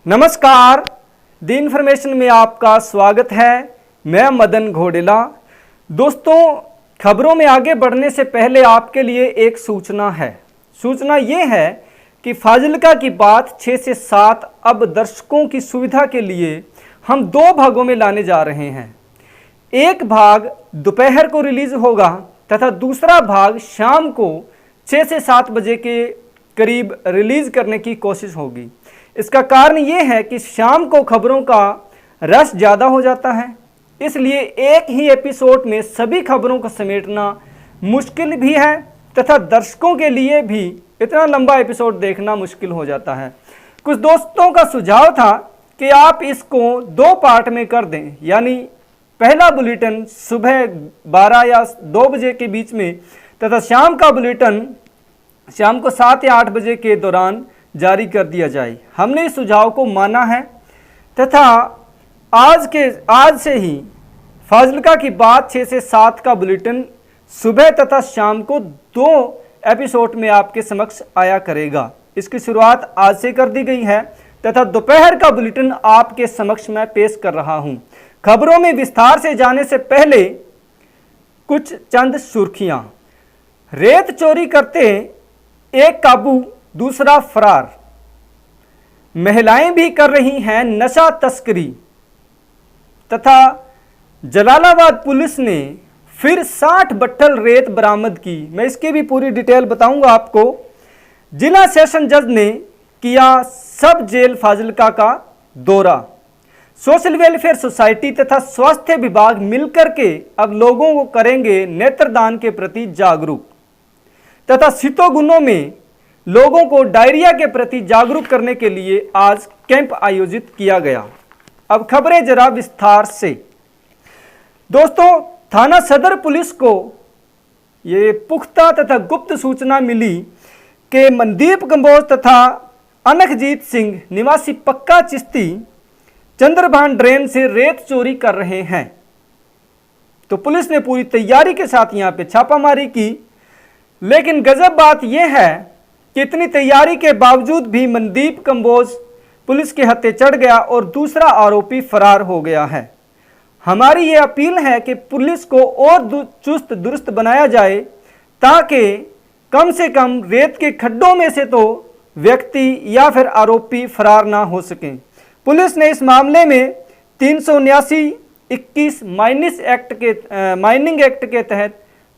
नमस्कार, the information में आपका स्वागत है। मैं मदन घोडेला। दोस्तों, खबरों में आगे बढ़ने से पहले आपके लिए एक सूचना है। सूचना ये है कि फाजिल्का की बात 6 से 7 अब दर्शकों की सुविधा के लिए हम 2 भागों में लाने जा रहे हैं। एक भाग दोपहर को रिलीज होगा तथा दूसरा भाग शाम को 6 से 7 बजे के करीब रिलीज करने की कोशिश होगी। इसका कारण ये है कि शाम को खबरों का रस ज़्यादा हो जाता है, इसलिए एक ही एपिसोड में सभी खबरों को समेटना मुश्किल भी है तथा दर्शकों के लिए भी इतना लंबा एपिसोड देखना मुश्किल हो जाता है। कुछ दोस्तों का सुझाव था कि आप इसको 2 पार्ट में कर दें, यानी पहला बुलेटिन सुबह 12 या 2 बजे के बीच में तथा शाम का बुलेटिन शाम को 7 या 8 बजे के दौरान जारी कर दिया जाए। हमने इस सुझाव को माना है तथा आज से ही फाजिल्का की बात 6 से 7 का बुलेटिन सुबह तथा शाम को 2 एपिसोड में आपके समक्ष आया करेगा। इसकी शुरुआत आज से कर दी गई है तथा दोपहर का बुलेटिन आपके समक्ष मैं पेश कर रहा हूं। खबरों में विस्तार से जाने से पहले कुछ चंद सुर्खियां। रेत चोरी करते एक काबू, दूसरा फरार। महिलाएं भी कर रही हैं नशा तस्करी। तथा जलालाबाद पुलिस ने फिर 60 बट्ठल रेत बरामद की। मैं इसकी भी पूरी डिटेल बताऊंगा आपको। जिला सेशन जज ने किया सब जेल फाजिल्का का दौरा। सोशल वेलफेयर सोसाइटी तथा स्वास्थ्य विभाग मिलकर के अब लोगों को करेंगे नेत्रदान के प्रति जागरूक। तथा सितोगुनो में लोगों को डायरिया के प्रति जागरूक करने के लिए आज कैंप आयोजित किया गया। अब खबरें जरा विस्तार से। दोस्तों, थाना सदर पुलिस को ये पुख्ता तथा गुप्त सूचना मिली कि मनदीप कंबोज तथा अनखजीत सिंह निवासी पक्का चिश्ती चंद्रभान ड्रेन से रेत चोरी कर रहे हैं। तो पुलिस ने पूरी तैयारी के साथ यहां पे छापामारी की, लेकिन गजब बात यह है कि इतनी तैयारी के बावजूद भी मनदीप कंबोज पुलिस के हत्थे चढ़ गया और दूसरा आरोपी फरार हो गया है। हमारी ये अपील है कि पुलिस को और चुस्त दुरुस्त बनाया जाए ताकि कम से कम रेत के खड्डों में से तो व्यक्ति या फिर आरोपी फरार ना हो सकें। पुलिस ने इस मामले में 379(21) माइनिंग एक्ट के तहत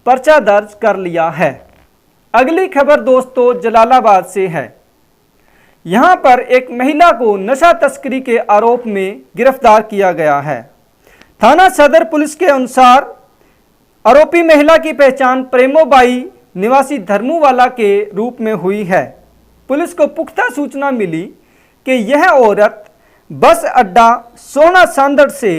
पर्चा दर्ज कर लिया है। अगली खबर दोस्तों जलालाबाद से है। यहां पर एक महिला को नशा तस्करी के आरोप में गिरफ्तार किया गया है। थाना सदर पुलिस के अनुसार आरोपी महिला की पहचान प्रेमोबाई निवासी धर्मूवाला के रूप में हुई है। पुलिस को पुख्ता सूचना मिली कि यह औरत बस अड्डा सोना सांदड़ से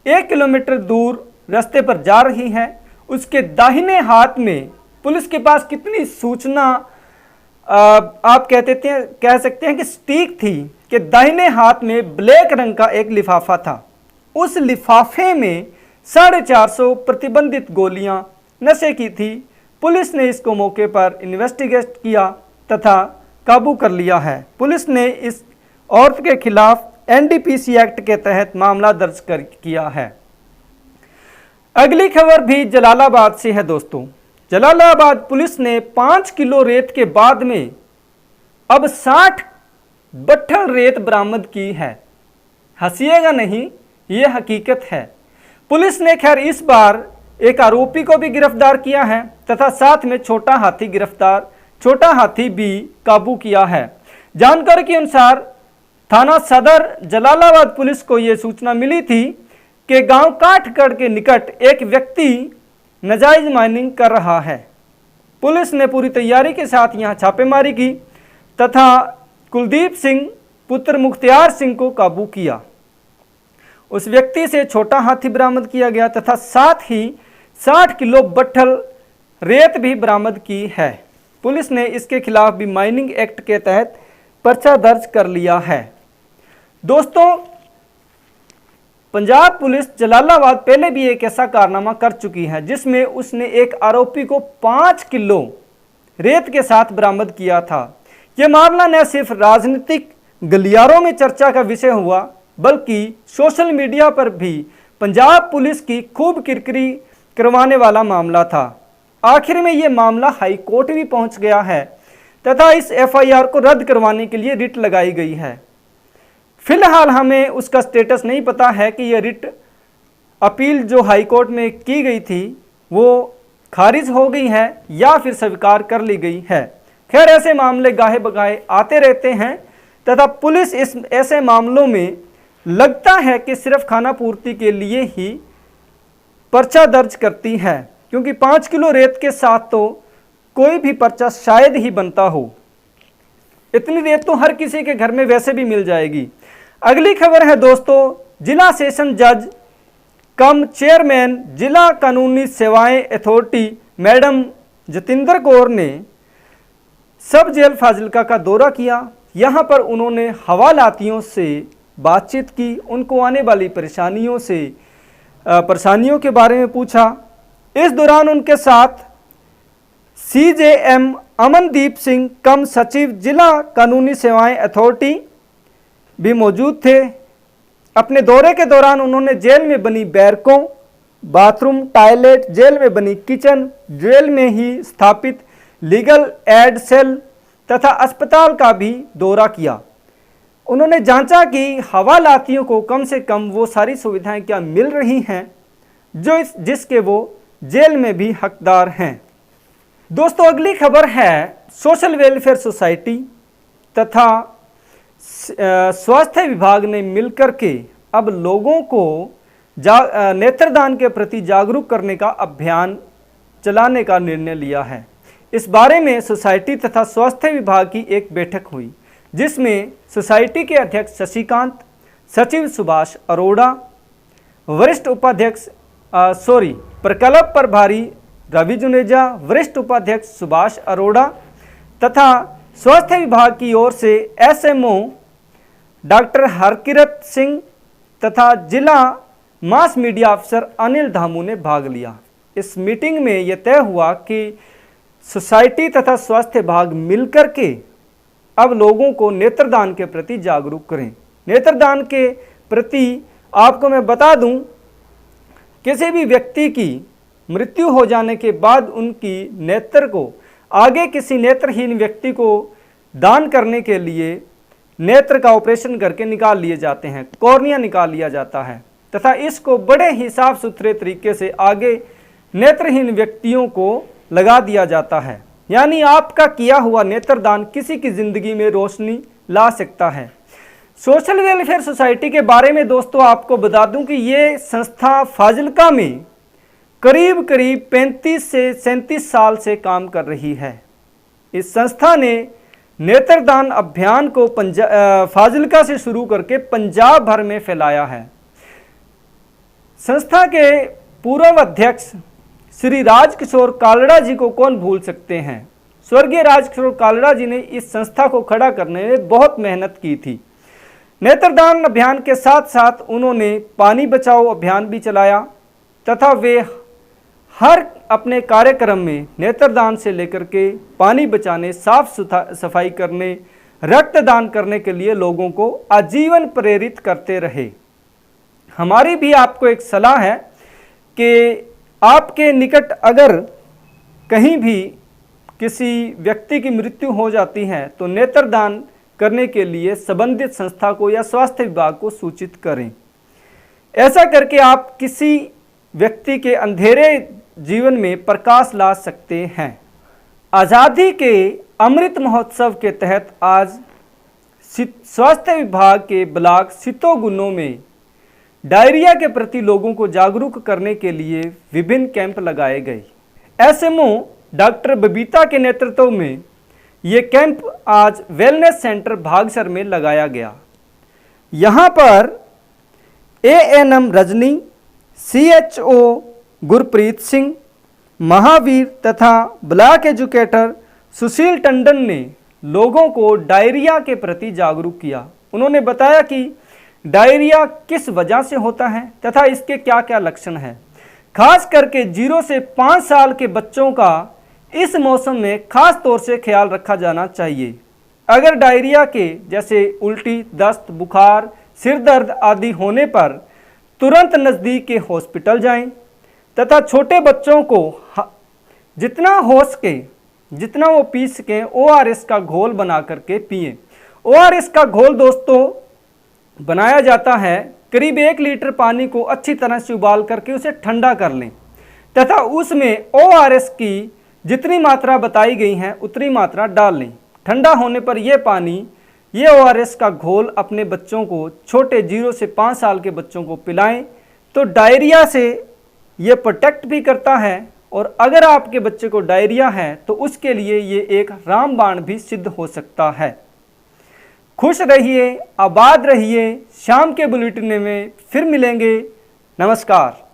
1 किलोमीटर दूर रास्ते पर जा रही है। उसके दाहिने हाथ में पुलिस के पास कितनी सूचना आप कह सकते हैं कि स्टीक थी कि दाहिने हाथ में ब्लैक रंग का एक लिफाफा था। उस लिफाफे में 450 प्रतिबंधित गोलियां नशे की थी। पुलिस ने इसको मौके पर इन्वेस्टिगेट किया तथा काबू कर लिया है। पुलिस ने इस औरत के खिलाफ NDPC एक्ट के तहत मामला दर्ज किया है। अगली खबर भी जलालाबाद से है दोस्तों। जलालाबाद पुलिस ने 5 किलो रेत के बाद में अब 60 बट्ठल रेत बरामद की है। हंसिएगा नहीं, ये हकीकत है। पुलिस ने खैर इस बार एक आरोपी को भी गिरफ्तार किया है तथा साथ में छोटा हाथी भी काबू किया है। जानकारी के अनुसार थाना सदर जलालाबाद पुलिस को यह सूचना मिली थी कि गांव काठगढ़ के निकट एक व्यक्ति नाजायज माइनिंग कर रहा है। पुलिस ने पूरी तैयारी के साथ यहां छापेमारी की तथा कुलदीप सिंह पुत्र मुख्तियार सिंह को काबू किया। उस व्यक्ति से छोटा हाथी बरामद किया गया तथा साथ ही 60 किलो बट्ठल रेत भी बरामद की है। पुलिस ने इसके खिलाफ भी माइनिंग एक्ट के तहत पर्चा दर्ज कर लिया है। दोस्तों, पंजाब पुलिस जलालाबाद पहले भी एक ऐसा कारनामा कर चुकी है जिसमें उसने एक आरोपी को 5 किलो रेत के साथ बरामद किया था। यह मामला न सिर्फ राजनीतिक गलियारों में चर्चा का विषय हुआ, बल्कि सोशल मीडिया पर भी पंजाब पुलिस की खूब किरकिरी करवाने वाला मामला था। आखिर में ये मामला हाई कोर्ट भी पहुंच गया है तथा इस एफआईआर को रद्द करवाने के लिए रिट लगाई गई है। फिलहाल हमें उसका स्टेटस नहीं पता है कि यह रिट अपील जो हाई कोर्ट में की गई थी वो खारिज हो गई है या फिर स्वीकार कर ली गई है। खैर, ऐसे मामले गाहे बगाहे आते रहते हैं तथा पुलिस इस ऐसे मामलों में लगता है कि सिर्फ खाना पूर्ति के लिए ही पर्चा दर्ज करती है, क्योंकि 5 किलो रेत के साथ तो कोई भी पर्चा शायद ही बनता हो। इतनी रेत तो हर किसी के घर में वैसे भी मिल जाएगी। अगली खबर है दोस्तों, जिला सेशन जज कम चेयरमैन जिला कानूनी सेवाएं अथॉरिटी मैडम जतिंदर कौर ने सब जेल फाजिल्का का दौरा किया। यहाँ पर उन्होंने हवालातियों से बातचीत की, उनको आने वाली परेशानियों के बारे में पूछा। इस दौरान उनके साथ सीजेएम अमनदीप सिंह कम सचिव जिला कानूनी सेवाएं अथॉरिटी भी मौजूद थे। अपने दौरे के दौरान उन्होंने जेल में बनी बैरकों, बाथरूम, टॉयलेट, जेल में बनी किचन, जेल में ही स्थापित लीगल एड सेल तथा अस्पताल का भी दौरा किया। उन्होंने जांचा कि हवालातियों को कम से कम वो सारी सुविधाएं क्या मिल रही हैं जिसके वो जेल में भी हकदार हैं। दोस्तों, अगली खबर है सोशल वेलफेयर सोसाइटी तथा स्वास्थ्य विभाग ने मिलकर के अब लोगों को नेत्रदान के प्रति जागरूक करने का अभियान चलाने का निर्णय लिया है। इस बारे में सोसाइटी तथा स्वास्थ्य विभाग की एक बैठक हुई, जिसमें सोसाइटी के अध्यक्ष शशिकांत, सचिव सुभाष अरोड़ा, वरिष्ठ उपाध्यक्ष प्रकल्प प्रभारी रवि जुनेजा, वरिष्ठ उपाध्यक्ष सुभाष अरोड़ा तथा स्वास्थ्य विभाग की ओर से एसएमओ डॉक्टर हरकिरत सिंह तथा जिला मास मीडिया अफसर अनिल धामू ने भाग लिया। इस मीटिंग में यह तय हुआ कि सोसाइटी तथा स्वास्थ्य विभाग मिलकर के अब लोगों को नेत्रदान के प्रति जागरूक करें। नेत्रदान के प्रति आपको मैं बता दूं, किसी भी व्यक्ति की मृत्यु हो जाने के बाद उनकी नेत्र को आगे किसी नेत्रहीन व्यक्ति को दान करने के लिए नेत्र का ऑपरेशन करके निकाल लिए जाते हैं, कॉर्निया निकाल लिया जाता है तथा इसको बड़े ही साफ सुथरे तरीके से आगे नेत्रहीन व्यक्तियों को लगा दिया जाता है। यानी आपका किया हुआ नेत्रदान किसी की जिंदगी में रोशनी ला सकता है। सोशल वेलफेयर सोसाइटी के बारे में दोस्तों आपको बता दूं कि ये संस्था फाजिल्का में करीब 35 से 37 साल से काम कर रही है। इस संस्था ने नेत्रदान अभियान को फाजिल्का से शुरू करके पंजाब भर में फैलाया है। संस्था के पूर्व अध्यक्ष श्री राजकिशोर कालड़ा जी को कौन भूल सकते हैं। स्वर्गीय राजकिशोर कालड़ा जी ने इस संस्था को खड़ा करने में बहुत मेहनत की थी। नेत्रदान अभियान के साथ साथ उन्होंने पानी बचाओ अभियान भी चलाया तथा वे हर अपने कार्यक्रम में नेत्रदान से लेकर के पानी बचाने, साफ सफाई करने, रक्तदान करने के लिए लोगों को आजीवन प्रेरित करते रहे। हमारी भी आपको एक सलाह है कि आपके निकट अगर कहीं भी किसी व्यक्ति की मृत्यु हो जाती है तो नेत्रदान करने के लिए संबंधित संस्था को या स्वास्थ्य विभाग को सूचित करें। ऐसा करके आप किसी व्यक्ति के अंधेरे जीवन में प्रकाश ला सकते हैं। आज़ादी के अमृत महोत्सव के तहत आज स्वास्थ्य विभाग के ब्लॉक सितोगुन्नो में डायरिया के प्रति लोगों को जागरूक करने के लिए विभिन्न कैंप लगाए गए। एसएमओ डॉक्टर बबीता के नेतृत्व में ये कैंप आज वेलनेस सेंटर भागसर में लगाया गया। यहाँ पर एएनएम रजनी, सीएचओ गुरप्रीत सिंह, महावीर तथा ब्लॉक एजुकेटर सुशील टंडन ने लोगों को डायरिया के प्रति जागरूक किया। उन्होंने बताया कि डायरिया किस वजह से होता है तथा इसके क्या क्या लक्षण हैं। खास करके 0 से 5 साल के बच्चों का इस मौसम में खास तौर से ख्याल रखा जाना चाहिए। अगर डायरिया के जैसे उल्टी, दस्त, बुखार, सिर दर्द आदि होने पर तुरंत नज़दीक के हॉस्पिटल जाएं तथा छोटे बच्चों को जितना हो सके, जितना वो पी सकें, ORS का घोल बना करके पिएं। ORS का घोल दोस्तों बनाया जाता है, करीब 1 लीटर पानी को अच्छी तरह से उबाल करके उसे ठंडा कर लें तथा उसमें ORS की जितनी मात्रा बताई गई है उतनी मात्रा डाल लें। ठंडा होने पर यह पानी, ये ORS का घोल अपने बच्चों को, छोटे 0 से 5 साल के बच्चों को पिलाएं तो डायरिया से ये प्रोटेक्ट भी करता है, और अगर आपके बच्चे को डायरिया है तो उसके लिए ये एक रामबाण भी सिद्ध हो सकता है। खुश रहिए, आबाद रहिए। शाम के बुलेटिन में फिर मिलेंगे। नमस्कार।